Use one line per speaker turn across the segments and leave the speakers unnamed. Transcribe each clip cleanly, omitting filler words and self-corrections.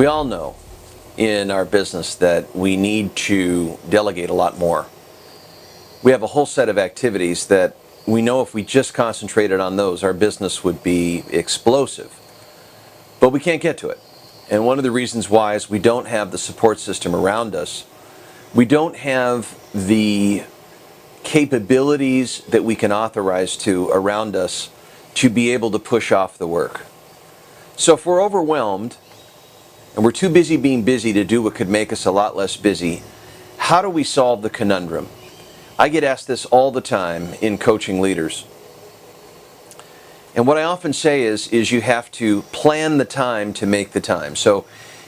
We all know in our business that we need to delegate a lot more. We have a whole set of activities that we know if we just concentrated on those, our business would be explosive. But we can't get to it. And one of the reasons why is we don't have the support system around us. We don't have the capabilities that we can authorize to around us to be able to push off the work. So if we're overwhelmed and we're too busy being busy to do what could make us a lot less busy, how do we solve the conundrum? I get asked this all the time in coaching leaders. And what I often say is you have to plan the time to make the time. So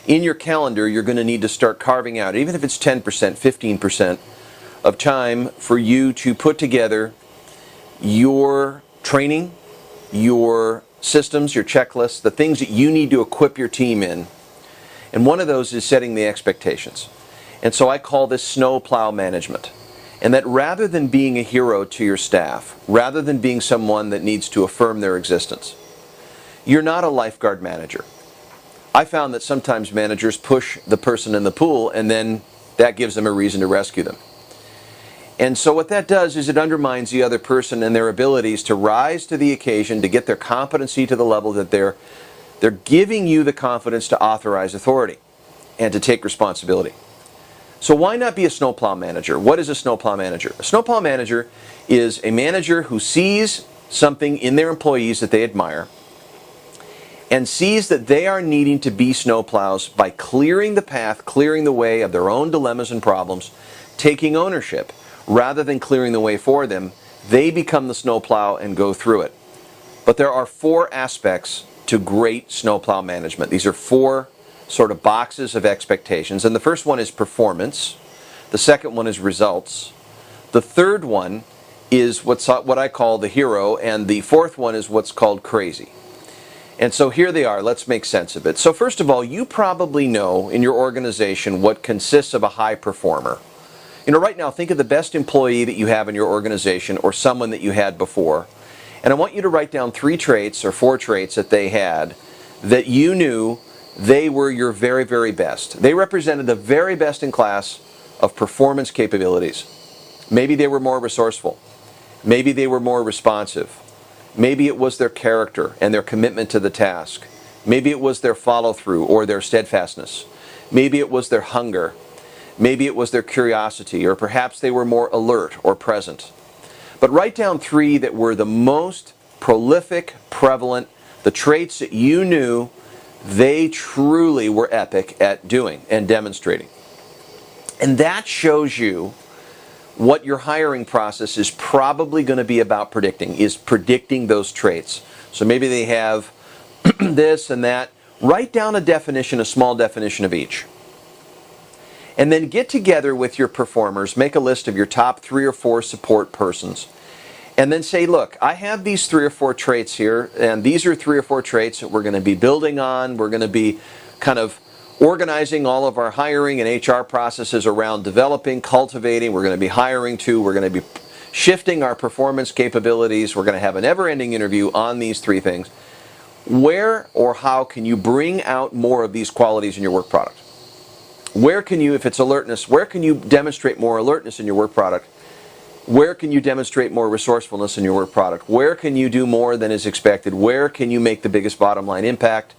in your calendar, you're going to need to start carving out, even if it's 10%, 15% of time for you to put together your training, your systems, your checklists, the things that you need to equip your team in. And one of those is setting the expectations. And so I call this snow plow management. And that rather than being a hero to your staff, rather than being someone that needs to affirm their existence, you're not a lifeguard manager. I found that sometimes managers push the person in the pool and then that gives them a reason to rescue them. And so what that does is it undermines the other person and their abilities to rise to the occasion, to get their competency to the level that they're giving you the confidence to authorize authority and to take responsibility. So why not be a snowplow manager? What is a snowplow manager? A snowplow manager is a manager who sees something in their employees that they admire and sees that they are needing to be snowplows by clearing the path, clearing the way of their own dilemmas and problems, taking ownership. Rather than clearing the way for them, they become the snowplow and go through it. But there are 4 aspects to great snowplow management. These are 4 sort of boxes of expectations. And the first one is performance. The second one is results. The third one is what I call the hero. And the fourth one is what's called crazy. And so here they are. Let's make sense of it. So first of all, you probably know in your organization what consists of a high performer. You know, right now, think of the best employee that you have in your organization or someone that you had before. And I want you to write down 3 traits or 4 traits that they had that you knew they were your very, very best. They represented the very best in class of performance capabilities. Maybe they were more resourceful. Maybe they were more responsive. Maybe it was their character and their commitment to the task. Maybe it was their follow-through or their steadfastness. Maybe it was their hunger. Maybe it was their curiosity, or perhaps they were more alert or present. But write down 3 that were the most prolific, prevalent, the traits that you knew they truly were epic at doing and demonstrating. And that shows you what your hiring process is probably going to be about predicting those traits. So maybe they have this and that. Write down a definition, a small definition of each. And then get together with your performers, make a list of your top 3 or 4 support persons, and then say, look, I have these 3 or 4 traits here, and these are 3 or 4 traits that we're going to be building on. We're going to be kind of organizing all of our hiring and HR processes around developing, cultivating. We're going to be hiring to. We're going to be shifting our performance capabilities. We're going to have a never-ending interview on these 3 things. Where or how can you bring out more of these qualities in your work product? Where can you, if it's alertness, where can you demonstrate more alertness in your work product? Where can you demonstrate more resourcefulness in your work product? Where can you do more than is expected? Where can you make the biggest bottom line impact?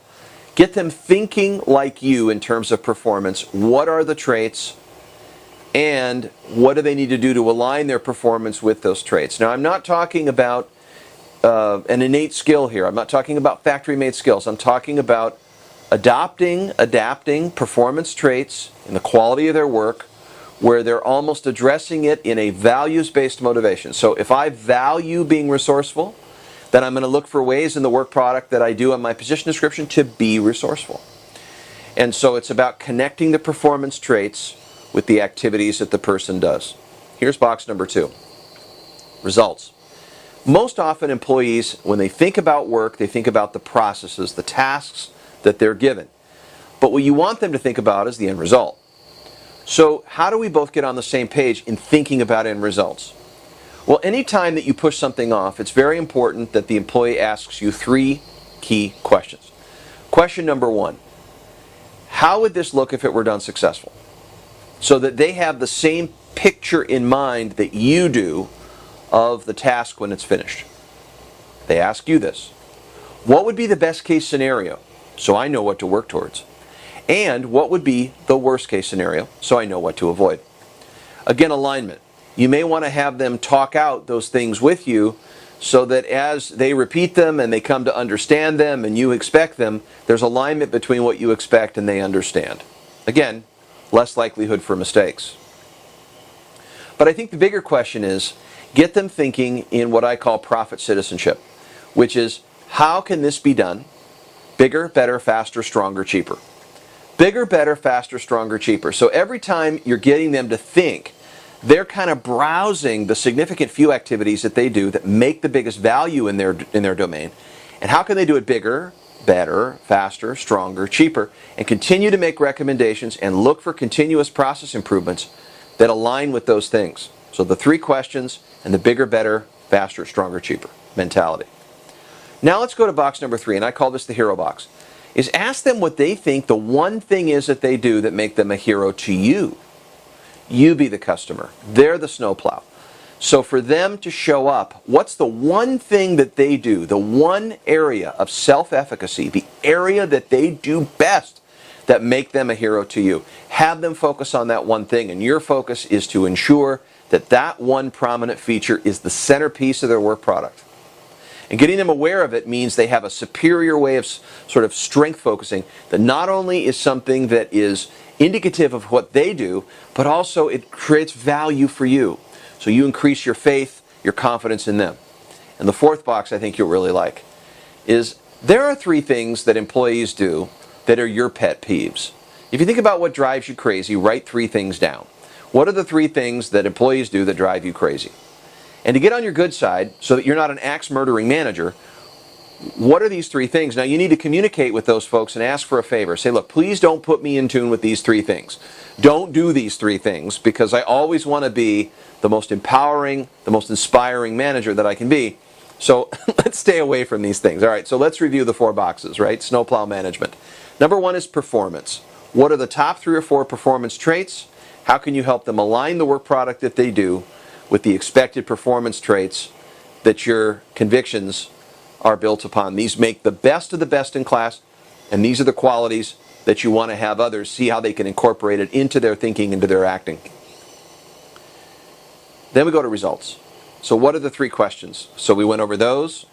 Get them thinking like you in terms of performance. What are the traits? And what do they need to do to align their performance with those traits? Now, I'm not talking about an innate skill here. I'm not talking about factory-made skills. I'm talking about adapting performance traits in the quality of their work where they're almost addressing it in a values-based motivation. So if I value being resourceful, then I'm going to look for ways in the work product that I do on my position description to be resourceful. And so it's about connecting the performance traits with the activities that the person does. Here's box number 2. Results. Most often employees, when they think about work, they think about the processes, the tasks that they're given. But what you want them to think about is the end result. So how do we both get on the same page in thinking about end results? Well, anytime that you push something off, it's very important that the employee asks you 3 key questions. Question number 1, How would this look if it were done successful? So that they have the same picture in mind that you do of the task when it's finished. They ask you this. What would be the best case scenario? So I know what to work towards. And what would be the worst case scenario? So I know what to avoid. Again, alignment. You may want to have them talk out those things with you so that as they repeat them and they come to understand them and you expect them, there's alignment between what you expect and they understand. Again, less likelihood for mistakes. But I think the bigger question is, get them thinking in what I call profit citizenship, which is, how can this be done? Bigger, better, faster, stronger, cheaper. Bigger, better, faster, stronger, cheaper. So every time you're getting them to think, they're kind of browsing the significant few activities that they do that make the biggest value in their domain. And how can they do it bigger, better, faster, stronger, cheaper, and continue to make recommendations and look for continuous process improvements that align with those things. So the 3 questions and the bigger, better, faster, stronger, cheaper mentality. Now let's go to box number 3, and I call this the hero box. Is ask them what they think the one thing is that they do that make them a hero to you. You be the customer. They're the snowplow. So for them to show up, what's the one thing that they do, the one area of self-efficacy, the area that they do best that make them a hero to you? Have them focus on that one thing, and your focus is to ensure that that one prominent feature is the centerpiece of their work product. And getting them aware of it means they have a superior way of sort of strength focusing that not only is something that is indicative of what they do, but also it creates value for you. So you increase your faith, your confidence in them. And the 4th box I think you'll really like is there are 3 things that employees do that are your pet peeves. If you think about what drives you crazy, write 3 things down. What are the 3 things that employees do that drive you crazy? And to get on your good side, so that you're not an axe-murdering manager, what are these 3 things? Now you need to communicate with those folks and ask for a favor. Say, look, please don't put me in tune with these 3 things. Don't do these 3 things because I always want to be the most empowering, the most inspiring manager that I can be. So let's stay away from these things. All right, so let's review the 4 boxes, right? Snowplow management. Number 1 is performance. What are the top 3 or 4 performance traits? How can you help them align the work product that they do with the expected performance traits that your convictions are built upon? These make the best of the best in class, and these are the qualities that you want to have others see how they can incorporate it into their thinking, into their acting. Then we go to results. So what are the 3 questions? So we went over those.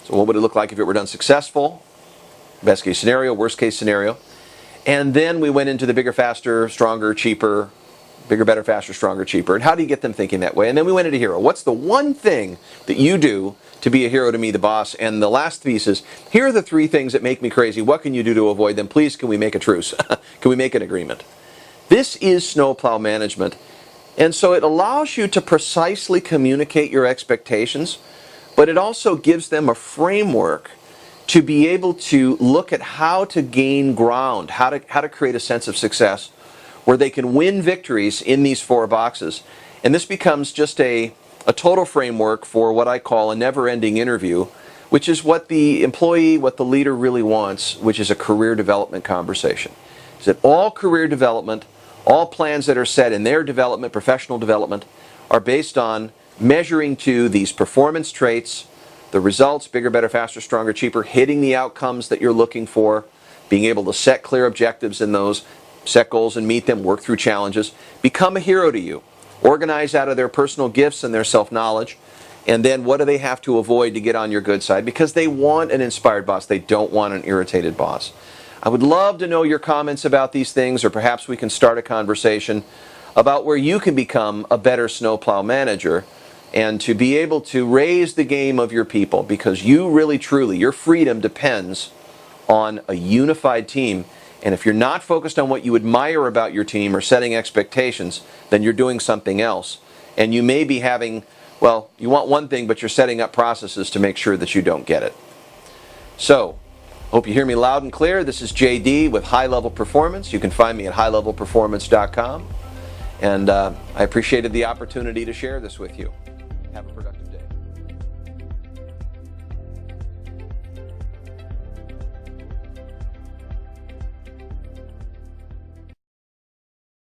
So what would it look like if it were done successful? Best case scenario, worst case scenario. And then we went into the bigger, faster, stronger, cheaper, bigger, better, faster, stronger, cheaper. And how do you get them thinking that way? And then we went into hero. What's the one thing that you do to be a hero to me, the boss? And the last piece is, here are the 3 things that make me crazy. What can you do to avoid them? Please, can we make a truce? Can we make an agreement? This is snowplow management. And so it allows you to precisely communicate your expectations, but it also gives them a framework to be able to look at how to gain ground, how to create a sense of success where they can win victories in these 4 boxes. And this becomes just a total framework for what I call a never-ending interview, which is what the employee, what the leader really wants, which is a career development conversation. Is that all career development, all plans that are set in their development, professional development, are based on measuring to these performance traits, the results, bigger, better, faster, stronger, cheaper, hitting the outcomes that you're looking for, being able to set clear objectives in those, set goals and meet them, work through challenges, become a hero to you, organize out of their personal gifts and their self-knowledge, and then what do they have to avoid to get on your good side? Because they want an inspired boss. They don't want an irritated boss. I would love to know your comments about these things, or perhaps we can start a conversation about where you can become a better snowplow manager and to be able to raise the game of your people, because you really, truly, your freedom depends on a unified team. And if you're not focused on what you admire about your team or setting expectations, then you're doing something else. And you may be having, well, you want one thing, but you're setting up processes to make sure that you don't get it. So, hope you hear me loud and clear. This is JD with High Level Performance. You can find me at highlevelperformance.com. And I appreciated the opportunity to share this with you. Have a productive day.